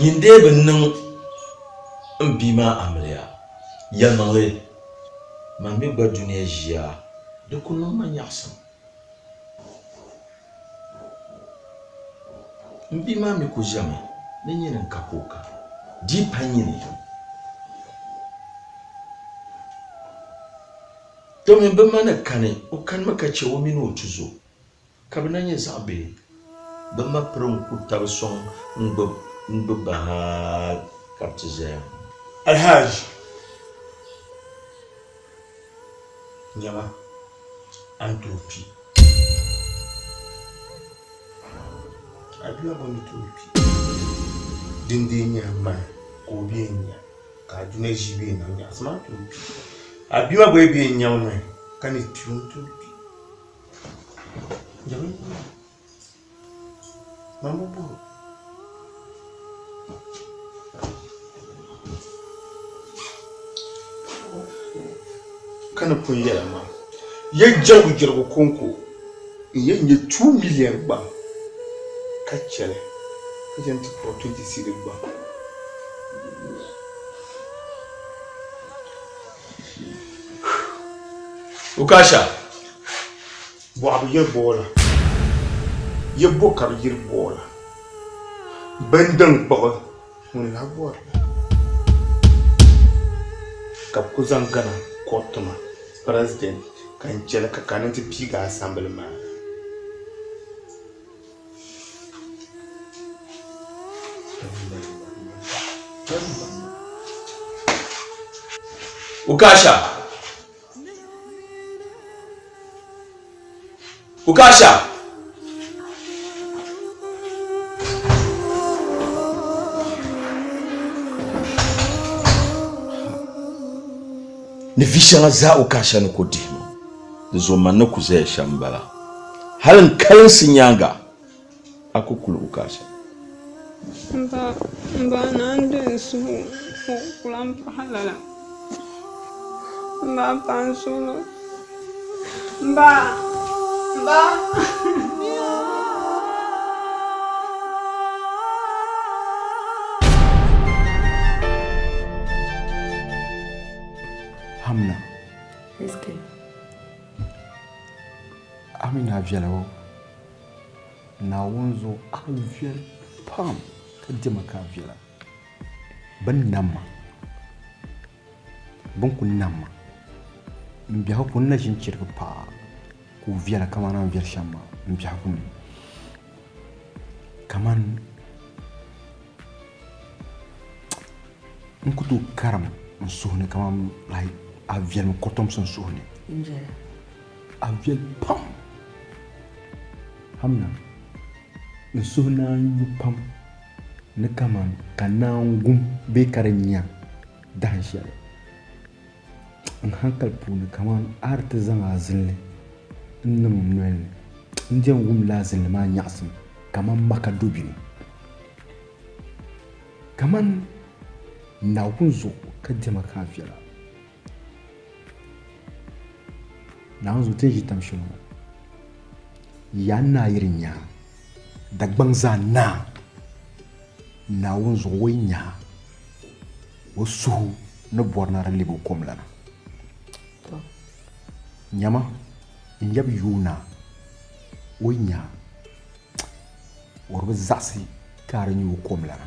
Yinde bin nan bima amliya yamale mami ba duniya jiya de kunun man yaksam Mbima mi ko jamais ne nyenen kapoka di panyini to me bama na kane o kan maka ce wo mino tuzo kabna nye zabe bama pron ku tabson ba kaptize Alhaj Nyama Antopi Abia boni topi dinde nya ma ko bi nya ka duna jibe na nya asma topi abia boy bi nya ma kan tiun topi jabe mambo bo kana pun yela ma ye jagu jirgo konko ye nye 2 million ba Kachele, kajenti po 26 ba. Ukasha. Bo abu ye bola. Ye bokar yir bola. Bendang ba. Mun la bola. Kap ko zangana kotuma president kan jela ka kananti piga assemblement. Ukasha. Ni vishala za Ukasha ni kodimo. Nizo manaku ze shambala. Halin kalin sinyanga. Akukulu Ukasha. Mba nande su kulampa halala. Mba pansolo. Mba. viɛla o naawuni zuɣu a viɛli pam ka diɛma ka viɛla bin namma bin ku namma n biɛha ku na ʒin chirigi paa ku viɛla kamani an viɛli shɛm maa n biɛha ku ni kamani n ku tooi karim n suhuni kamani a viɛlimi kotomsi n suhuni a viɛli pam hamna n suhu naan yu pam ni kamani ka naan gum bee ka di nya dahin shɛli n hankali puuni kamani a di ti zaŋ a zinli n niŋ n nolini n diɛn wumla a zinli maa nyaɣasim kamani maka dobini kamani naawuni zuɣu ka diɛma ka a viɛla naawuni zuɣu ti n ʒi tam shɛli ŋɔ yaa naa yiri nyaa dagbaŋ zaa naa naawuni zuɣu o yi nyaa o suhu ni bɔri na di lebi o kom lana nyama n yɛbi yuuna o yi nyaa o di bi zaɣisi ka di nyɛ o kom lana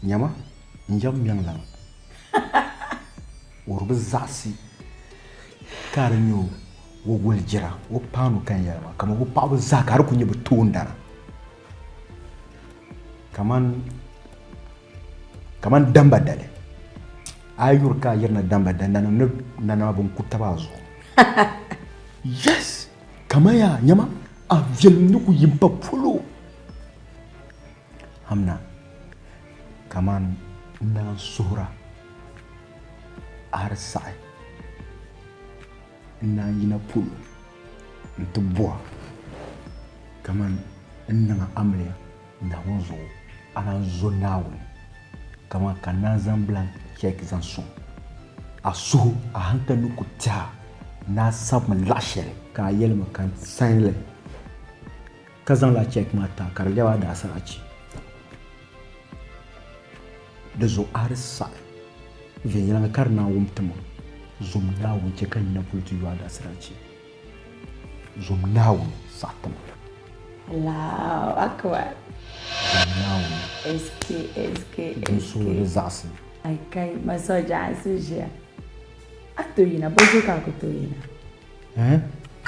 nyama n yɛbi mɛŋ lana o di bi zaɣisi ka di nyɛ o wuli jira o paanu kan yɛlima kamani o paɣaba zaa ka di ku nyɛ bi toondana kaman damba dali a yuri ka a yirina damba dali nanama bin ku taba a zuɣu yes kamani yaa nyama a viɛlim ni ku yim pa polo hamna kamani naan suhura a di saɣi n naan yina polo n ti bɔha kamani n niŋa amiliya naawuni zuɣu a naan zo naawuni kamani ka naan zaŋ bilan chɛk zaŋ sɔŋ a suhu a hankali ni ku tɛha naa sabimi laɣa shɛli ka a yɛlimi ka n sainli ka zaŋla chɛk maa ta ka di lɛbi a daasara achi di zuɣu a di saɣi viɛnyɛliŋga ka di naan wum tima zum naawuni chɛ ka nyina polo ti yo a daasara achi zum naawuni saɣi tima Allahu akbar. SK. Zaɣisi. Ai kai masoja asuja. Atoyina bozo ka ko toyina.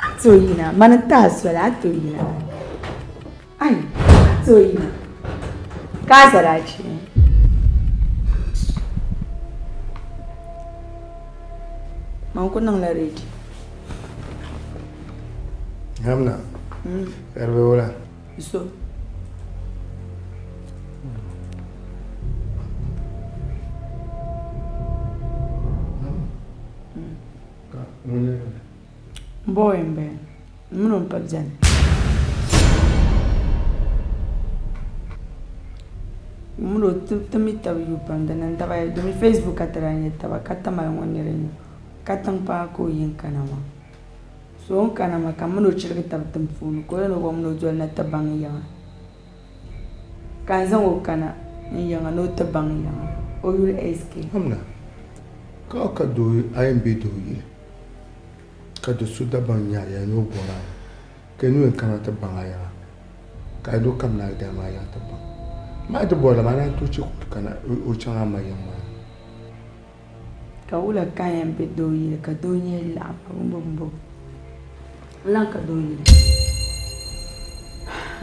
Atoyina manata swala atoyina. Ai atoyina. Kasarachi. Manko nang la reji. Hamna. Erbe wala. Iso. Boy mbe. Mno mpajani. Mno tumita yupanda nandaba domi Facebook ataranye taba katama ngonirenyo. Katang pa ko yinkanama. So on kanama kamno chirga tabtam funu ko no gomno jol na tabang yang. Kanzan o kana yang no tabang yang. O yul SK. Hamna. Ka do IMB do yi. Ka do suda bang ya no bora. Ke no kana tabang ya. Ka do kam na da ma ya tabang. Ma do bora ma na to chi kana o changa ma yang ma. Ka ula IMB do yi ka do yi la bumbo. Lanka doyi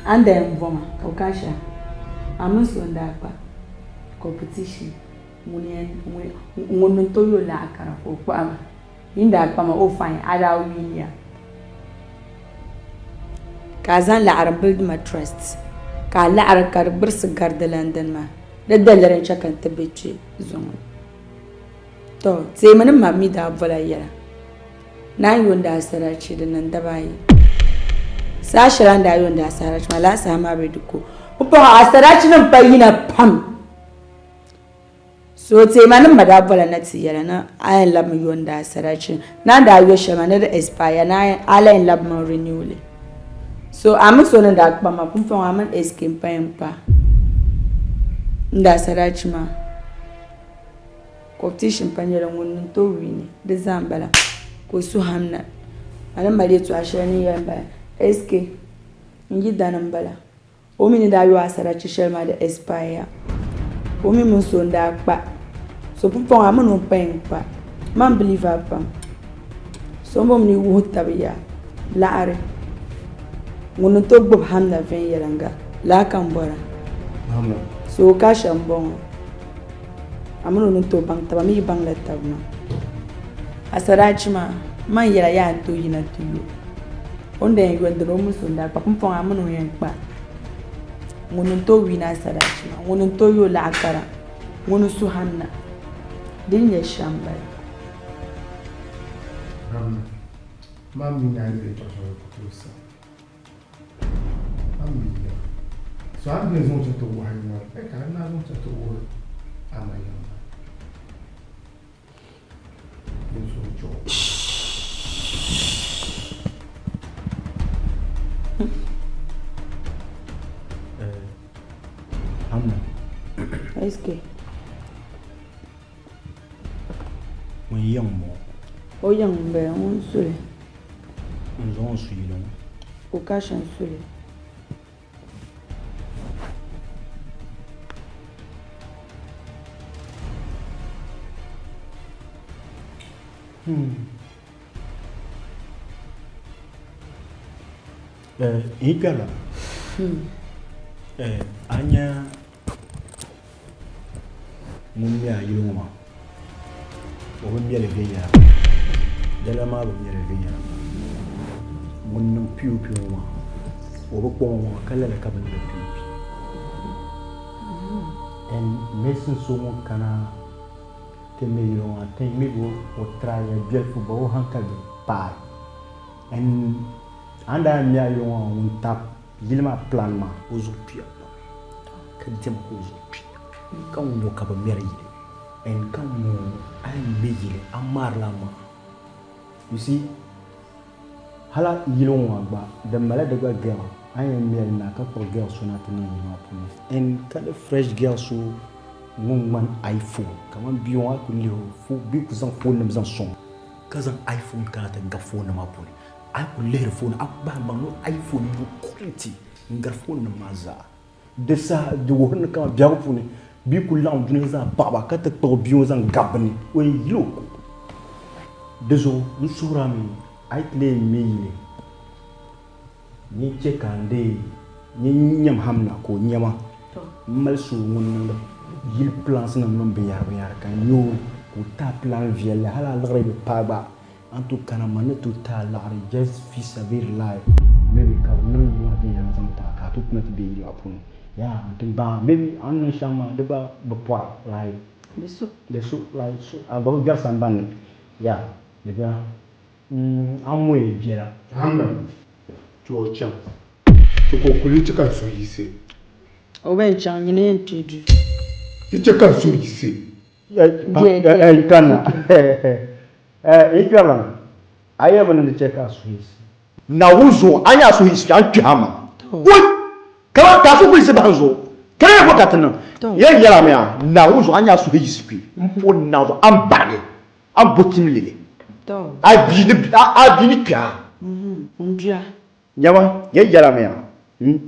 anda mvoma ukasha amuso ndapa competition muni toyo la akara ko kwama inda kwama o fine ada wiya kazan la arab build my trust ka la arkar birs gardalandan ma da dalaran chakan tabici zumu to sai mun mammi da abula yara na yi wanda asaraci da nan da bayi sashiran da yi wanda asaraci ma la sama bai duko upa asaraci nan bayi na pam so te manin madabala na tiyara na ayin lab yi wanda asaraci na da yi shama na da expire na ayin lab man renewal so amin so nan da akpa ma kun fa amin eskin payin pa nda asaraci ma competition panyere ngun to wini da zambala ko su hamna Ana mali to ashani yamba SK ngi danan bala o mini da yo asara chi shelma de expire o mi mun so nda pa so pupon amunu pen pa man believe pam so mom ni wo tabiya laare ngono to gbob hamna fen yelanga la kan bora so ka shambon amunu no to bang taba mi bang la tabna asara chi ma man yela ya to yina tuyo onde yo ndro muso nda pa pupon amunu yen pa ngono to wina asara chi ma ngono to yo la akara ngono su hamna din ya shamba Mami n'a rien de tout ça. Mami, so I'm going to go home. I can't go to work. I'm a young Amna. Est-ce que Mon young mo. o yang be on sule On suit non. o ka shan sule Igala. Anya mumya yuma. O mumya le veya. Dala ma mumya le veya. Mun piu ma. O bo ma kala la kabin da piu. En mesin so mo kana te me yo te me go o traia bel fu bo hankal pa. En anda mia yo un tap yilma plan ma ozo pia. Ka dem ozo pia. Kan mo ka ba mer yile. En kan mo ay me yile amar la ma. You see, hala yilon wa ba da mala daga girl I am mere na ka for girl so na tani ma puni en ka the fresh girl so man iPhone kaman biyo wa ku liho fu bi ku zan phone nam zan son ka zan iPhone ka ta ga phone ma puni ai ku leher phone ak ba no iPhone bu quality ngar phone na maza de sa de won ka biya ku puni bi ku lan dun za baba ka ta to biyo zan gabani o yilo dezo ni surami ai tle mile ni chekande ni nyam hamna ko nyama mal su won yil plans na non be yar kan yo ko ta plan vielle hala lagre be paba en tout cas na man tout ta lagre just fi savir live maybe ka non mo de yan ta ka tout na be yo apun ya tin ba maybe an shama de ba poa like de su like su ba garsan ban ya de ba amwe biera Hamna. To chang. To ko political so yise. o ben chang ni entudu Ite kan so yise. Kana. Ikala. Aya bana de cheka so yise. Na wuzo anya so yise an twama. What? Ka ka so ko yise banzo. Kare ko katana. Ye yala me a na wuzo anya so yise pi. Mpo na zo am bage. Am botim lele. Abini pia. Ndia. Nyama, ye yala me a.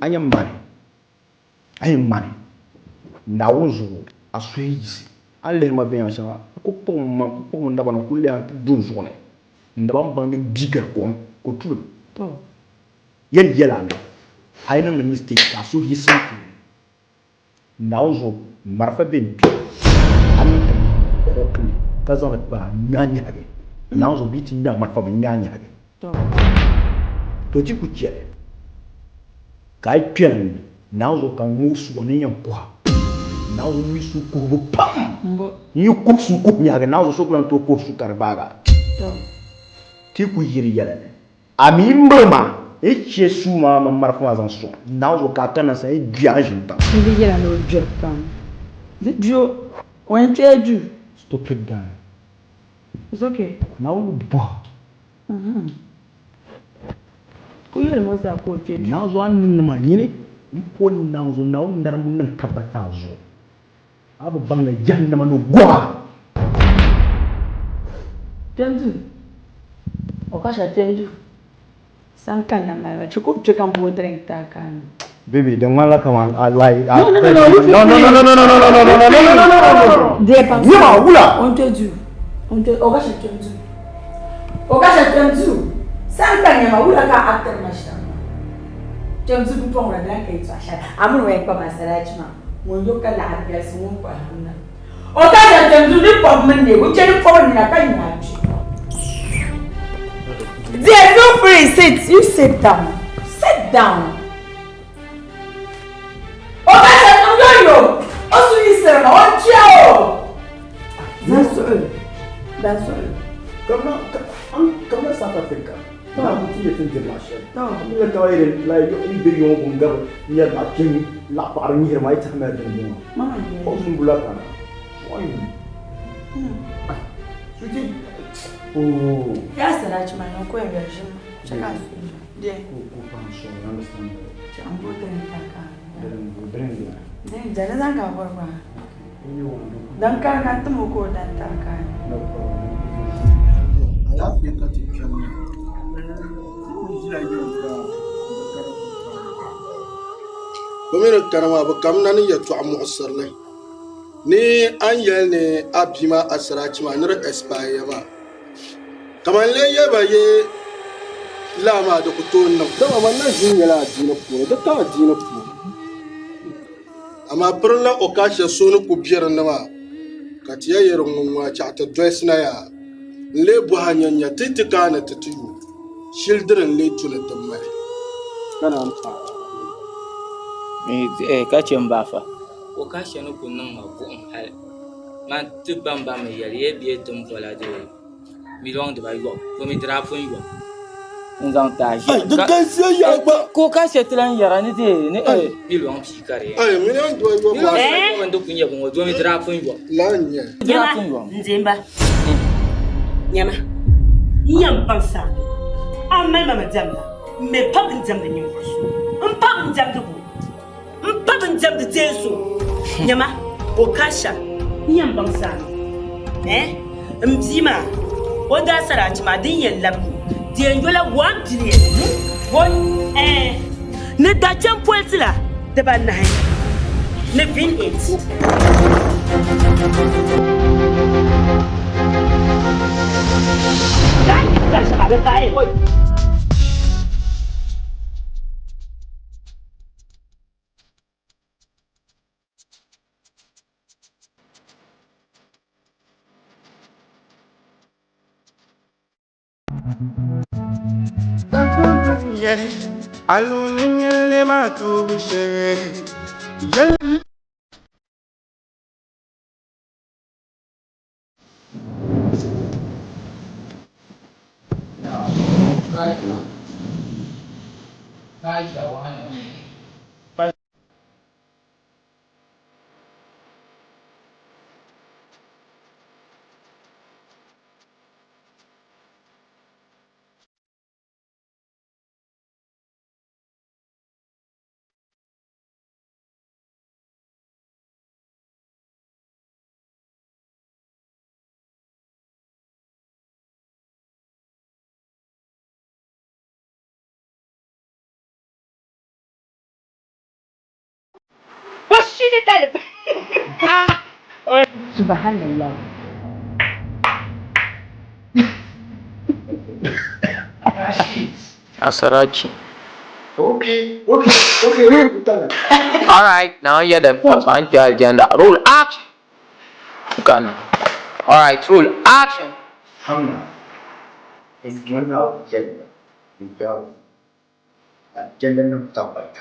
Anya mane. Ay mane. Na wuzo aso yise. Ale ma be ansa. Ko pon ndaba na kulia dun zone. Ndaba mbang biga ko tu. Ye yala me. Ay na mistake aso yise. Na wuzo marfa ben pi. Am ko ta zo ba nyanya ge. Na wuzo biti nya marfa ben nyanya ge. To ti ku tiere. Kai pian na wuzo kan musu oni yampwa. Na wuzo misu ko bo pam. Ni ko su ko nya ge na wuzo so plan to ko su karbaga. Ti ku yiri yala ne. Ami mbama e chesu ma marfa zan so. Na wuzo ka kana sa e biange nta. Ni yala no Japan. The Joe when you Stupid guy. It's okay. Now boy. Ku yele mo sa ko je. Now zo an na manyine. Ko now zo now ndar mun nan tabata zo. Abu banga jahannama no gwa. Tendu. O ka sha tendu. Sankana ma, tu coupe tu can pour drink ta can. Baby, don't wanna come on. I like. No. Dia pas. On te dit. Oga je te dis. Sankana ma oula ka acteur machin. Tu me dis pour prendre la carte tu achètes. Amour ouais pas ma salade ma. Mon yo ka la arbias mon quoi. Oga je te dis pour mener, vous tu pour na ka nyaji. Dear, feel free, sit. You sit down. Sit down. Okay, I'm going to also you sit down. That's all. Come on, South Africa. No, I'm international. No, I'm like you big young girl near my king, la party here, my time. Mama, oh. Yes, that's my no question. Check out. Yeah. Understand. I'm going to Then jangan kau berapa. Dan kan tu muka dan takkan. Africa to Kenya. Bamina karama ba kamna ni yatu amu asarle. Ni anyel ne abima asrachi ma nira espaya ma. Kamanle ye ba ye lama da kuton nan. Dama wannan jin yala dina ko da ta dina ko. Amma perla okasha sonu ku biyar nama. Katiya yeron nwa cha ta dress na ya. Le bu hanyanya titika na tatiyu. Children le tuna tamai. Kana amfa. Ka ce mbafa o ka shanu kunnan ma ko hal man tibamba me yari biye tum vola de million de bayo ko mi drapo yo nzan ta ji ko ka se tlan yara ni de ni million pi kare million de bayo ko ndo kunye ko do mi drapo yo la nya drapo yo nzemba nyama nyam pansa amma mama jamla me pap jamla ni ko pap jamla ko Mpabin jam de teso. Nyama, okasha, nyam bangsa. Mzima, oda sarachma din yellam. Din yola 1 billion. What? Ne da jam poetila de ban nai. Ne vin it. Dai, sabe kai. Alunye matu bushe. Subhanallah. Asarachi. Okay. All right, now you're the point your agenda. Rule action. Gun. All right, rule action. Hamna. It's given out gender. You feel gender no topic.